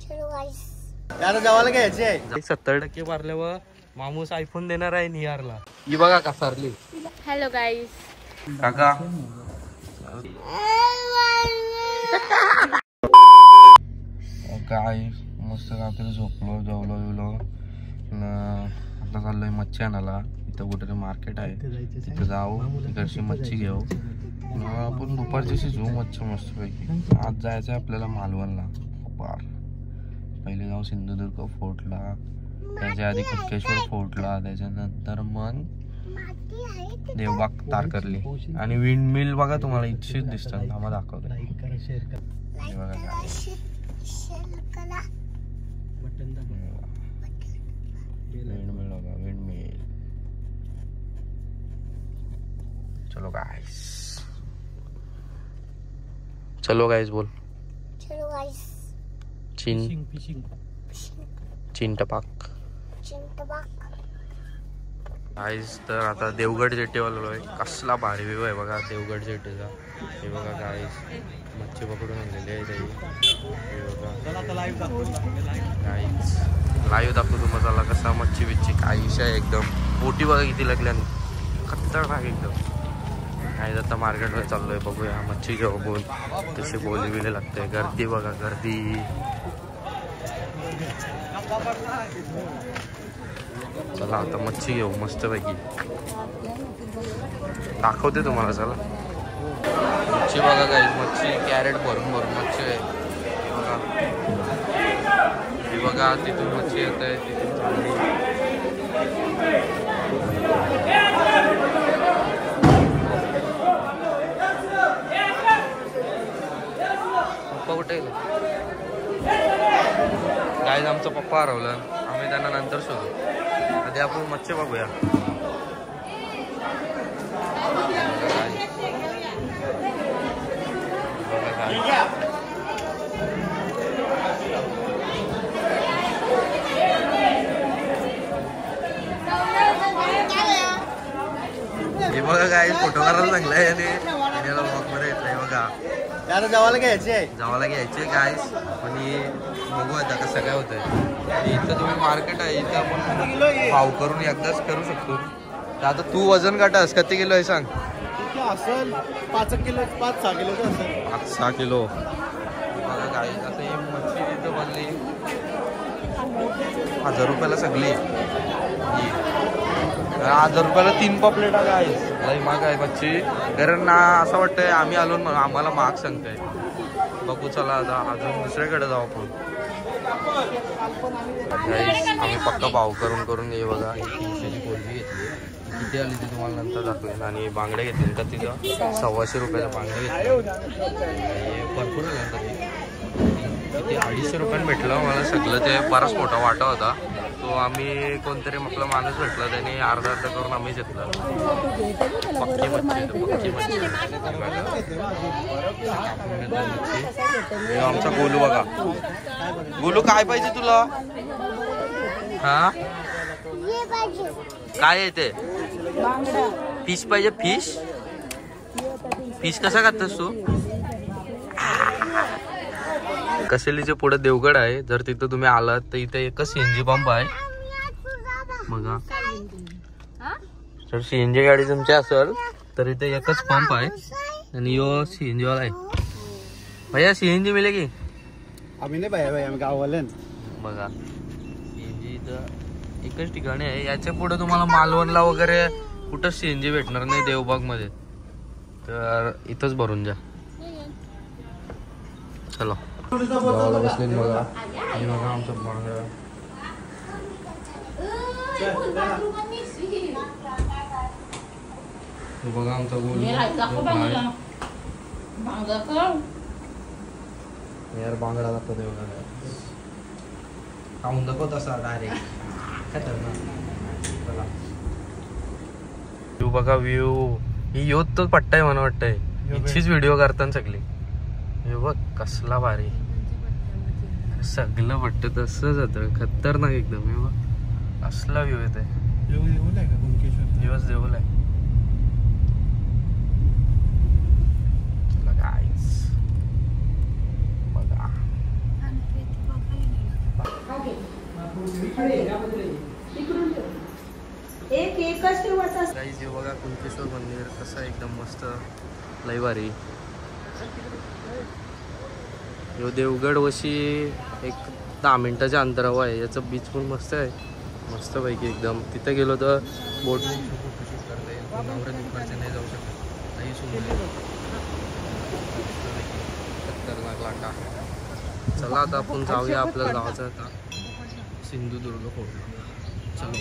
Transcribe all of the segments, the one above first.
जवाला घ्यायचे 70% मारल्यावर मामूस आयफोन देणार आहे निहारला. ही बघा का सारली. हॅलो गाईस. काका काय मस्त रात्री झोपलो जेवलो बिवलो आता चाललोय मच्छी आणायला. इथं कुठे मार्केट आहे तिथं जाऊ तिकडची मच्छी घेऊ आपण दुपारची शिजवू मच्छी मस्तपैकी. आज जायचं आहे आपल्याला मालवणला. पहिले जाऊ सिंधुदुर्ग फोर्टला त्याच्या आधी कुणकेश्वर फोर्टला त्याच्यानंतर मग देवबाग तारकर्ली आणि विंड मिल बघा तुम्हाला इच्छित दिसतात आम्हाला दाखवतो. विंड मिल चलो गाइस बोल चीन टपाक गाइस. तर आता देवगड जेटीवाला आहे. कसला भारी व्ह्यू आहे बघा देवगड जेटीचा. हे बघा गाइस मच्छी पकडून आणलेली आहे ताई. हे बघा गाइस लाईव्ह दाखवतो तुम्हाला कसा मच्छी बिच्छी काय विषय एकदम. बोटी बघा किती लागल्याने खतरनाक एकदम. काय आता मार्केटमध्ये चाललोय बघूया मच्छी घेऊ बोल तशी बोली बिले लागते. गर्दी बघा गर्दी. चला आता मच्छी घेऊ मस्तपैकी दाखवते तुम्हाला. चला मच्छी बघा गाईस मच्छी कॅरेट भरून भरून मच्छी आहे बघा. ही बघा तिथून मच्छी येत आहे तिथून चालली. पप्पा कुठे गाईस आमचा पप्पा हरवला. आम्ही त्यांना नंतर शोधू. आधी आपण मच्छी बघूया. हे बघा काय फोटो करायला चांगलाय आणि ब्लॉग मध्ये येतलंय बघा. जावाला घ्यायचे गाईस आणि बघू आता कसं काय होतंय. इथं तुम्ही मार्केट आहे इथं आपण भाव करून एकदाच करू शकतो. तर आता तू वजन काटास किती किलो आहे सांग. असेल 5-6 किलो. बघा गाईस आता ही मच्छी इथं बनली 1000 रुपयाला सगळी. 1000 रुपयाला 3 पॉपलेट गाईस. लई महाग आहे मच्छी. कारण ना असं वाटतंय आम्ही आलो आम्हाला महाग सांगताय. बघू चला आता अजून दुसऱ्याकडे जाऊ आपण. आम्ही पक्का भाव करून ये बघा. 300ची कोलबी घेतली किती आली ती तुम्हाला नंतर दाखवेन. आणि बांगडे घेतले तर तिथं 125 रुपयाला बांगडे घेतले. भरपूर किती 250 रुपयाने भेटलं मला सगळं. ते बराच मोठा वाटा होता तो आम्ही कोणतरी आपला माणूस भेटला त्याने अर्धा करून आम्ही घेतलं. पक्की मच्छी आमचा गोलू बघा. गोलू काय पाहिजे तुला. हा काय येते फिश पाहिजे. फिश कसा खातस तू. कसेलीचे पुढे देवगड आहे. जर तिथं तुम्ही आलात तर इथे एकच सीएनजी पंप आहे बघा. जर सीएनजी गाडी तुमची असेल तर इथे एकच पंप आहे आणि यो सीएनजी वाला आहे. भैया सीएनजी मिळेल आम्ही नाही भैया आम्ही गाववाले बघा. सीएनजी इथं एकच ठिकाणी आहे. याच्या पुढे तुम्हाला मालवणला वगैरे कुठं सीएनजी भेटणार नाही देवबाग मध्ये. तर इथंच भरून जा. चलो गावाला बसले बघा. हे बघा आमचं बांगडा. बघा आमचा गोल यार बांगडा लागतो ते बघा. खाऊन दाखव तसा डायरेक्ट खतरनाक. व्ह्यू बघा व्ह्यू. ही योत तो पट्टा आहे मला वाटतंय. हिचीच व्हिडिओ करताना सगळी. हे बघ कसला भारी सगळं पट्ट तसंच होतं खतरनाक एकदम. हे बघ असला व्ह्यू येत आहे. दिवस देऊल आहे. गाईज हे बघा कुणकेश्वर मंदिर कसं एकदम मस्त लय भारी. यो देवगड वशी एक 10 मिनिटाच्या अंतरावर आहे. याचं बीच पण मस्त आहे, मस्त पैकी एकदम. तिथे गेलो तर बोटने फोटोशूट करता येईल. नवऱ्या दुपारचे नाही जाऊ शकत, काही सुंदर खतरनाक लाटा. चला आता आपण जाऊया आपल्या गावाचं आता सिंधुदुर्ग फोर्टला. चलो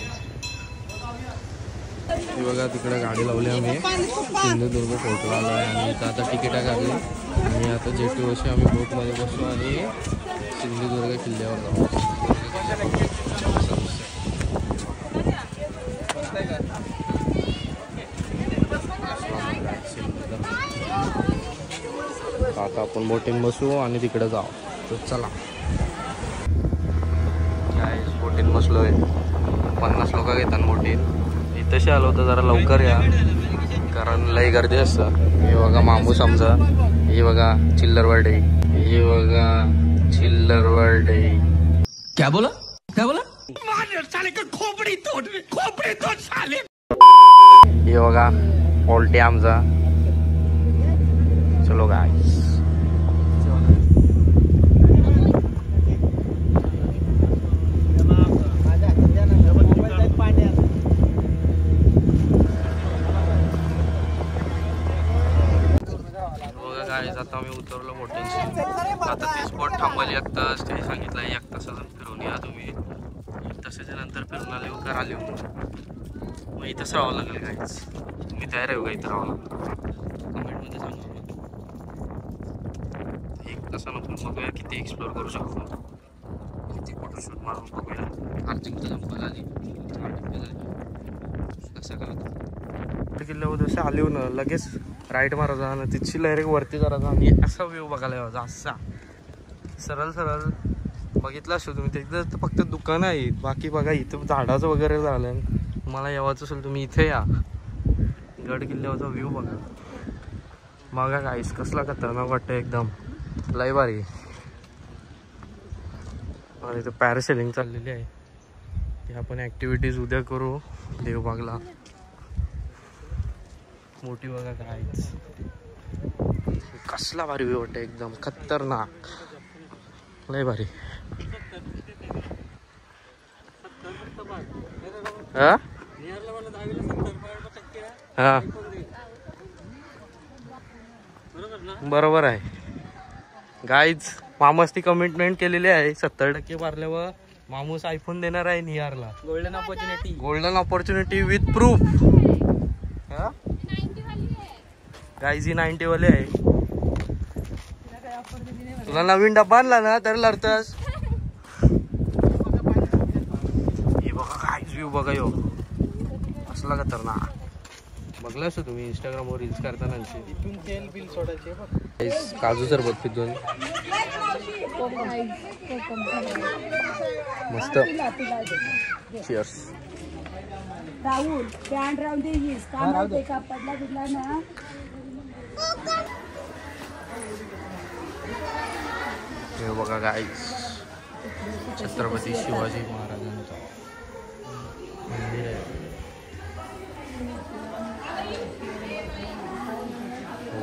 बघा तिकडे गाडी लावली आम्ही सिंधुदुर्ग फोर्टला आलो आहे आणि इथं आता तिकिटा काढली आणि आता जेटी वशी आम्ही बोटमध्ये बसलो आणि सिंधुदुर्ग किल्ल्यावर जाऊ. आता आपण बोटीन बसू आणि तिकडे जाऊ. तर चला काय बोटीन बसलोय. 50 लोक घेतात बोटीन. इथंशी आलो तर जरा लवकर या कारण लई गर्दी असतं. हे बघा मामूस आमचा, हे बघा चिल्लरवाडे, हे बघा चिल्लरवाडे. क्या बोला क्या बोला खोपडी तोड साले. हे बघा ऑल्टे आमचा. चलो गाइस आता आम्ही उतरलो बोटिंगशी. आता ती स्पॉट थांबवली एक तास ते सांगितलं. एक तासातून फिरून या तुम्ही. एक तासाच्या नंतर फिरून आले कर आले मग इथंच राहावं लागेल. काहीच तुम्ही तयार आहे का इथं राहावं लागेल कमेंटमध्ये सांगा. एक तासानंतर बघूया किती एक्सप्लोअर करू शकतो, किती फोटोशूट मारून बघूया. आर्थिक जंपल आली कसं करत किल्ल्यावर जसं आली ना लगेच राईट मारायचा आणि तिची डायरेक्ट वरती करायचा आणि असा व्ह्यू बघायला यायचा. असा सरळ सरळ बघितलं असतो तुम्ही. तिथं फक्त दुकानं आहेत, बाकी बघा इथं झाडाचं वगैरे झालं. तुम्हाला यावायचं असेल तुम्ही इथे या. गड किल्ल्यावरचा व्ह्यू बघा. बघा गाईस कसला खतरनाक वाटतं एकदम लय भारी. आणि इथं पॅरासेलिंग चाललेली आहे. ते आपण ॲक्टिव्हिटीज उद्या करू देवबागला. मोठी बघा काहीच कसला भारी व्ह्यू वाटतं एकदम खतरनाक लय भारी. हा हा बरोबर आहे गाईज. मामूस ती कमिटमेंट केलेली आहे 70% मारल्यावर मामूस आयफोन देणार आहे निहारला. Golden opportunity with proof. Guys ही 90 वाले आहे. तुला नवीन डब्बा आणला ना तर लढतस. हे बघा गाईज व्ह्यू बघा यो असला खतरनाक. बघला असतो तुम्ही इंस्टाग्रामवर रील्स करताना. इथून तेल बिल सोडायचे काजू सरबत पितून मस्त. चिअर्स. राहुल बँड राहून देईस काम ते का पडला बिडला ना. हे बघा गाईस छत्रपती शिवाजी महाराजांचा मंदिर आहे.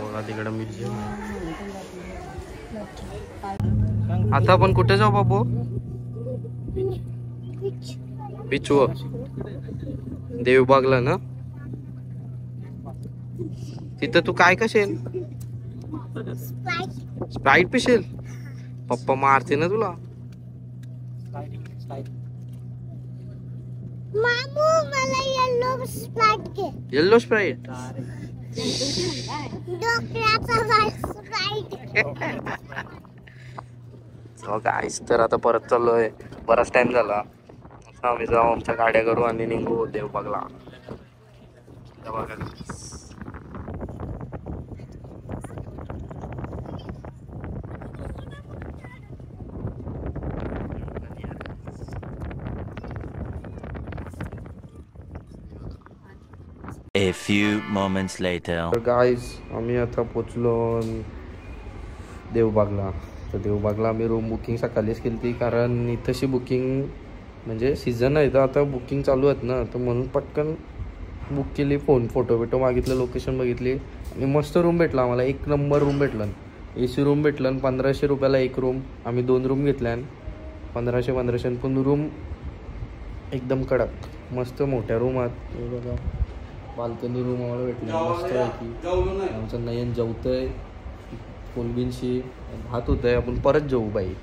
बघा तिकडं म्युझियम आहे. आता आपण कुठे जाऊ बाबू? बीचवर देवबागला ना. तिथं तू काय कशेल? स्प्राईट पिशेल? पप्पा मारते ना तुला. मामू मला येलो स्प्राइट घे. येलो स्प्राईट डोक्याचा स्प्राइट. सो गाईस तर आता परत चाललोय. बराच टाइम झाला. आम्ही जाऊ आमच्या गाड्या करू आणि निघू देवबागला. A few moments later. तर गाईज आम्ही आता पोचलो देवबागला. तर देवबागला आम्ही रूम बुकिंग सकाळीच केली ती कारण इथंशी बुकिंग म्हणजे सीझन आहे तर आता बुकिंग चालू आहेत ना, तर म्हणून पटकन बुक केली. फोटो बिटो मागितलं, लोकेशन बघितली आणि मस्त रूम भेटला आम्हाला. एक नंबर रूम भेटलं. AC रूम भेटलं. 1500 रुपयाला एक रूम. आम्ही 2 रूम घेतल्या. 1500 पण रूम एकदम कडक मस्त मोठ्या रूमात. हे बघा बाल्कनी रूम आम्हाला भेटली मस्त आहे की. आमचं नयन जेवतंय कोलबीनशी, भात होत आहे. आपण परत जेवू बाई.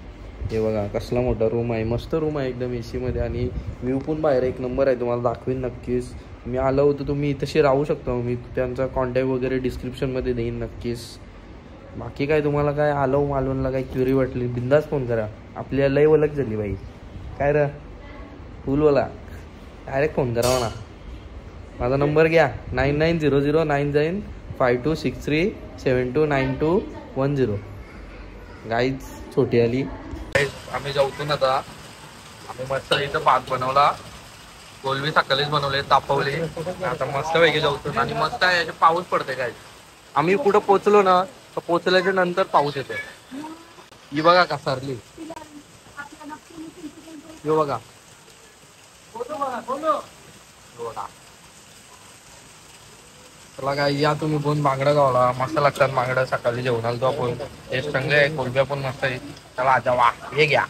हे बघा कसला मोठा रूम आहे, मस्त रूम आहे एकदम AC मध्ये आणि व्ह्यू पण बाहेर एक नंबर आहे. तुम्हाला दाखवीन नक्कीच. मी आलो होतो, तुम्ही इथंशी राहू शकता. मी त्यांचा कॉन्टॅक्ट वगैरे डिस्क्रिप्शनमध्ये देईन नक्कीच. बाकी काय तुम्हाला काय आलो मालवणला काही क्युरी वाटली बिंदास फोन करा. आपल्या लय ओळख झाली बाई. काय र फुल बोला, डायरेक्ट फोन करा मला. माझा नंबर घ्या 9900995263729210. गाईज छोटी आली. आम्ही जेवतो आता. आम्ही मस्त इथं भात बनवला, कोलबी सकाळीच बनवले, तापवले. आता मस्त पैकी जेवतो आणि मस्त आहे. पाऊस पडते काय. आम्ही कुठं पोचलो ना तर पोचल्याच्या नंतर पाऊस येते. ही बघा का सरली. यो बघा चला काय या तुम्ही पण बांगडा गावला मस्त लागतात. बांगडा सकाळी जेवणाला तो आपण टेस्ट चांगले आहे. कोलब्या पण मस्त आहे. चला आता वा हे घ्या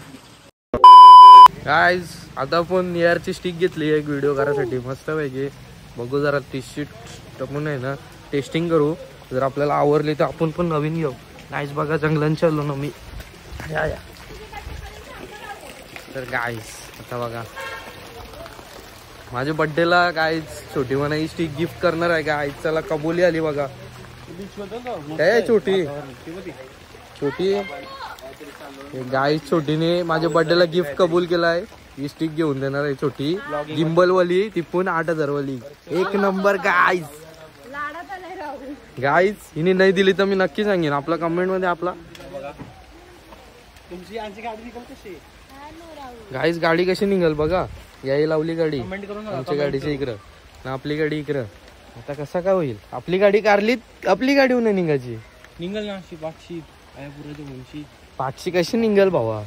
गाईज. आता आपण एअरची स्टिक घेतली एक व्हिडिओ करायसाठी मस्त पैकी. बघू जरा 30 टपून आहे ना टेस्टिंग करू. जर आपल्याला आवडली तर आपण पण नवीन घेऊ. गाईज बघा जंगलांची आलो ना मी. या तर गाईज आता बघा माझ्या बड्डेला गाईज छोटी मनाई स्टिक गिफ्ट करणार आहे. गाईज चला कबुली आली बघा. काय छोटी गाईज छोटीने माझ्या बड्डेला गिफ्ट कबूल केलाय. ही स्टिक घेऊन देणार आहे छोटी गिम्बल वाली. ती पण 8000 वाली एक नंबर गाईज. गाईज हिने नाही दिली तर मी नक्की सांगेन. आपला कमेंट मध्ये आपला गाईज गाडी कशी निघल बघा. याही लावली गाडी आमच्या गाडीच्या इकडं ना, आपली गाडी इकडं. आता कसा काय होईल. आपली गाडी कारलीत आपली गाडी होऊन निघायची निघल ना. पाचशे कशी निघल भावा.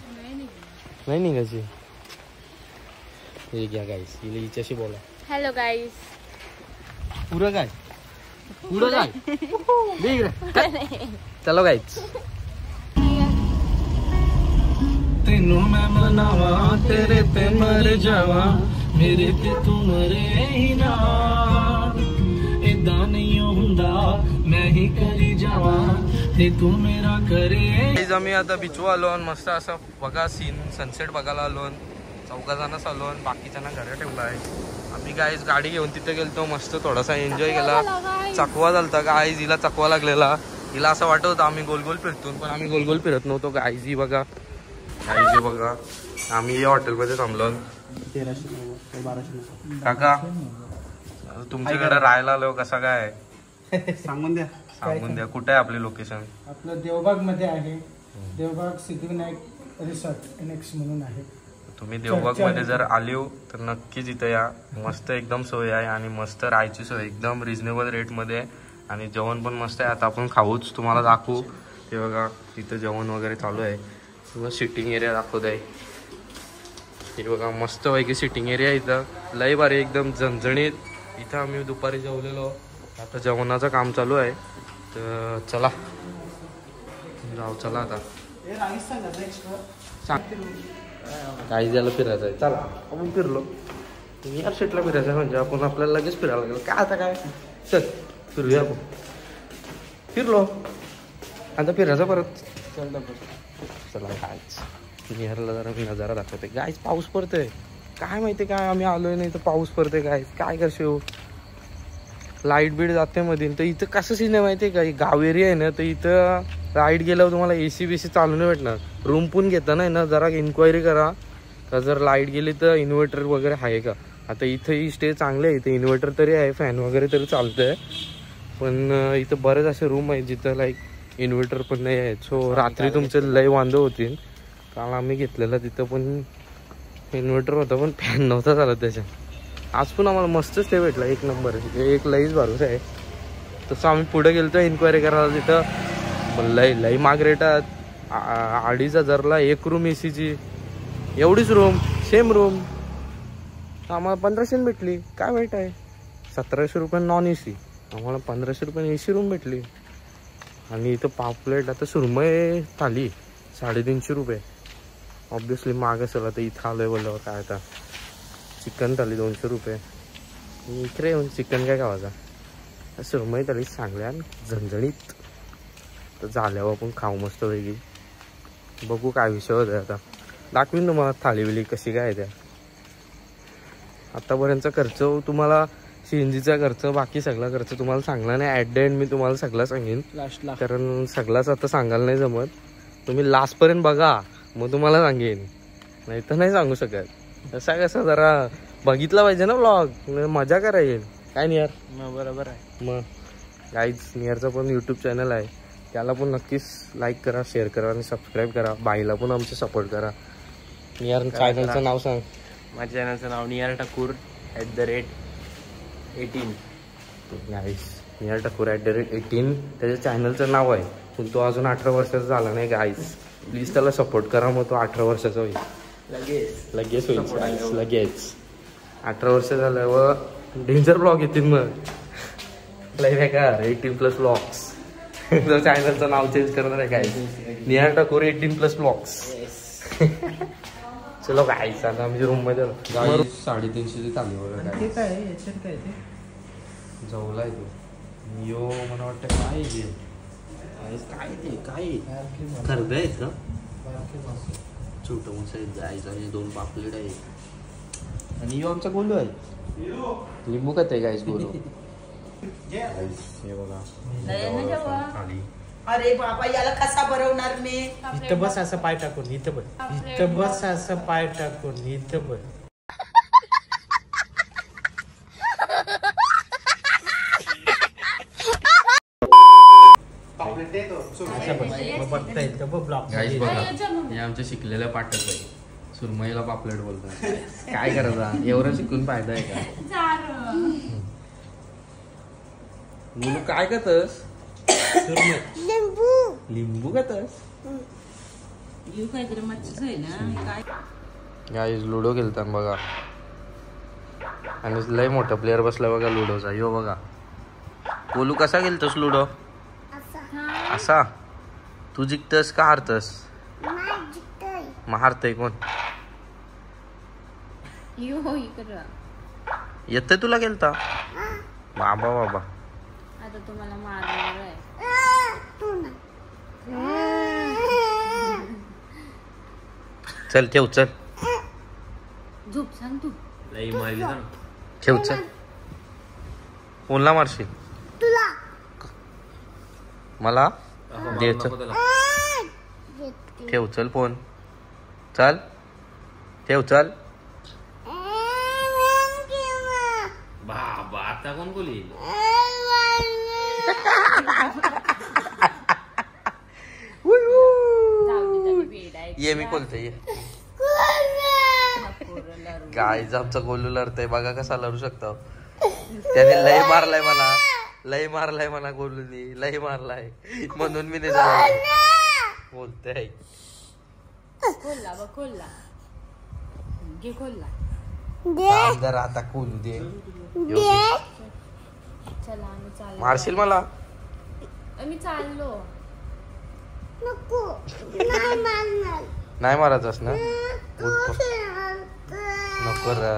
नाही निघायची. हे घ्या गाईस हिच्याशी बोला. हॅलो गाईस. पुरं काय चलो गाईस. तेनू मैं मनावा तेरे पे मर जावा मेरे पे तू मरे ही ना. इदा नहीं हुंदा मैं ही करी जावा ते तू मेरा करे. आम्ही आता बीचवर आलो आणि मस्त असं बघा सीन सनसेट बघायला आलो. 4 जणच आलो आणि बाकीच्यांना घरी ठेवला आहे. आम्ही गाईज गाडी घेऊन तिथे गेलतो मस्त थोडासा एन्जॉय केला. चकवा झालता गाईज. हिला चकवा लागलेला. हिला असं वाटत होतं आम्ही गोलगोल फिरतो पण आम्ही गोलगोल फिरत नव्हतो. गाईज ही बघा गाईज बघा. आम्ही या हॉटेलमध्ये थांबलो. 1300 काका तुमच्याकडे राहायला आलो कसा काय सांगून द्या. कुठे आहे आपली लोकेशन. आपलं देवबाग मध्ये आहे. देवबाग सिद्धिविनायक रिसॉर्ट NX म्हणून आहे. तुम्ही देवबाग मध्ये जर आले तर नक्कीच इथं या. मस्त एकदम सोय आहे आणि मस्त राहायची सोय एकदम रिजनेबल रेट मध्ये आणि जेवण पण मस्त आहे. आता आपण खाऊच तुम्हाला दाखवू. हे बघा इथं जेवण वगैरे चालू आहे. किंवा सिटिंग एरिया दाखवत आहे. हे बघा मस्त पैकी सिटिंग एरिया इथं लय भारी एकदम झणझणीत. इथं आम्ही दुपारी जेवलेलो. आता जेवणाचं काम चालू आहे तर चला जाऊ. चला आता काही झालं फिरायचं आहे. चला आपण फिरलो. या शेटला फिरायचं म्हणजे आपण आपल्याला लगेच फिरायला लागेल काय. आता काय चल फिरूया आपण. फिरलो आता फिरायचं परत. चला गायच निहारला जरा मी नजारा दाखवते. गायच पाऊस पडतोय काय माहिती काय. आम्ही आलोय नाही तर पाऊस पडतोय. गायच काय करशो. लाईट बीट जाते मध्ये. तर इथं कसं सीन आहे माहिती आहे का. गाव एरिया आहे ना तर इथं लाईट गेल्यावर तुम्हाला AC BC चालू नाही भेटणार. रूम पण घेताना ना जरा इन्क्वायरी करा का जर लाईट गेली तर इन्व्हर्टर वगैरे आहे का. आता इथं ही स्टे चांगले आहे. इथं इन्व्हर्टर तरी आहे फॅन वगैरे तरी चालतंय. पण इथं बरेच असे रूम आहेत जिथं लाईक इन्व्हर्टर पण नाही आहे. सो रात्री तुमचे लय वांदे होतील. काल आम्ही घेतलेला तिथं पण इन्व्हर्टर होता पण फॅन नव्हता चालत त्याच्या. आज पण आम्हाला मस्त स्टे भेटला एक नंबर. एक लईच भरोसा आहे. तसं आम्ही पुढे गेलो इन्क्वायरी करायला. तिथं लई माग रेटात 2500ला एक रूम AC ची. एवढीच रूम सेम रूम आम्हाला 1500 भेटली. काय वाईट आहे? 1700 रुपये नॉन AC, आम्हाला 1500 रुपये AC रूम भेटली. आणि इथं पापलेट आता सुरमई थाली 350 रुपये. ऑब्विसली महाग असेल. आता इथं आलोय बोलल्यावर काय आता. चिकन थाली 200 रुपये. इकडे येऊन चिकन काय खावायचा. सुरमई थाली चांगल्या झणझणीत. तर झाल्यावर आपण खाऊ मस्त वेगळी. बघू काय विषय होता. आता दाखवीन तुम्हाला थाली बिली कशी काय आहे त्या. आतापर्यंतचा खर्च तुम्हाला CNGचा खर्च बाकी सगळा खर्च तुम्हाला सांगला नाही. ॲट द एंड मी तुम्हाला सगळा सांगेन लास्टला. कारण सगळाच आता सांगायला नाही जमत. तुम्ही लास्टपर्यंत बघा मग तुम्हाला सांगेन. नाही तर नाही सांगू शकत. कसं जरा बघितला पाहिजे ना व्लॉग. मजा करायची काय नियर. बरोबर आहे. मग गाईज नियरचा पण यूट्यूब चॅनल आहे. त्याला पण नक्कीच लाईक करा, शेअर करा आणि सबस्क्राईब करा. बाईला पण आमचं सपोर्ट करा. नियर चॅनलचं नाव सांग. माझ्या चॅनलचं नाव नियर ठाकूर @18. गाईज नियर ठाकूर @18 त्याच्या चॅनलचं नाव आहे. पण तो अजून 18 वर्षाचा झाला नाही गाईज. प्लीज त्याला सपोर्ट करा. मग तो 18 वर्षाचा होईल. लगेच होईल. लगेच 18 वर्ष झाल्यावर डेंजर ब्लॉग येतील. मग लय बेकार 18+ ब्लॉग्स. चॅनलचं नाव चेंज करणार आहे काय. Near Thakur 18+ blogs. चलो काय आता आमच्या रूम मध्ये 350 चालू बघा. ते काय आहे? याच्यात काय ते जवला आहे तो यो. मला वाटतं काय आहे काय ते काय खरं आहेत का. छोटं मोठं जायचं आणि 2 पापलेट आहे. आणि यो आमचा गोलू आहे. लिंबू काय गाईस गोलू. हे बघा खाली. अरे बाबा याला कसा भरवणार मी. इथं बस असं पाय टाकून. इथं बस. इथं बस असं पाय टाकून. इथं बस. असं बस. मग बघता येतं बघ ब्लॉक. गाईस बघा हे आमच्या शिकलेल्या पाठक आहे. सुरमईला पापलेट बोलतात. काय करायचं एवढं शिकून फायदा आहे का. मुलं काय करतस. लिंबू खातस. गाईस लुडो खेळतात बघा. आणि लय मोठा प्लेअर बसला बघा लुडोचा. यो बघा बोलू कसा खेळतोस लुडो. असा तू जिंकतस का हारतस. मग हारतय कोण. येतंय तुला खेळता. बाबा बाबा आता तुम्हाला मारणार आहे. चल ठेव. चल झोप सांग तू. लई मारली ना. ठेव. चल कोणला मारशील. मला दे. ठेव. चल फोन. चल ठेव. चल बाबा आता कोण बोली. ये मी बोलते ये. गाईज आमचा गोलू लढतय बघा कसा लढू शकतो. त्याने लय मारलाय मला. लय मारलाय मला गोलूनी. लय मारलाय म्हणून मी नाही बोलते. खोलला बघ. खोलला घे. खोलला जरा आता खोलू दे. चला आम्ही चाललो. मारशील मला. आम्ही चाललो. नाही मारायचंस ना. नको रा.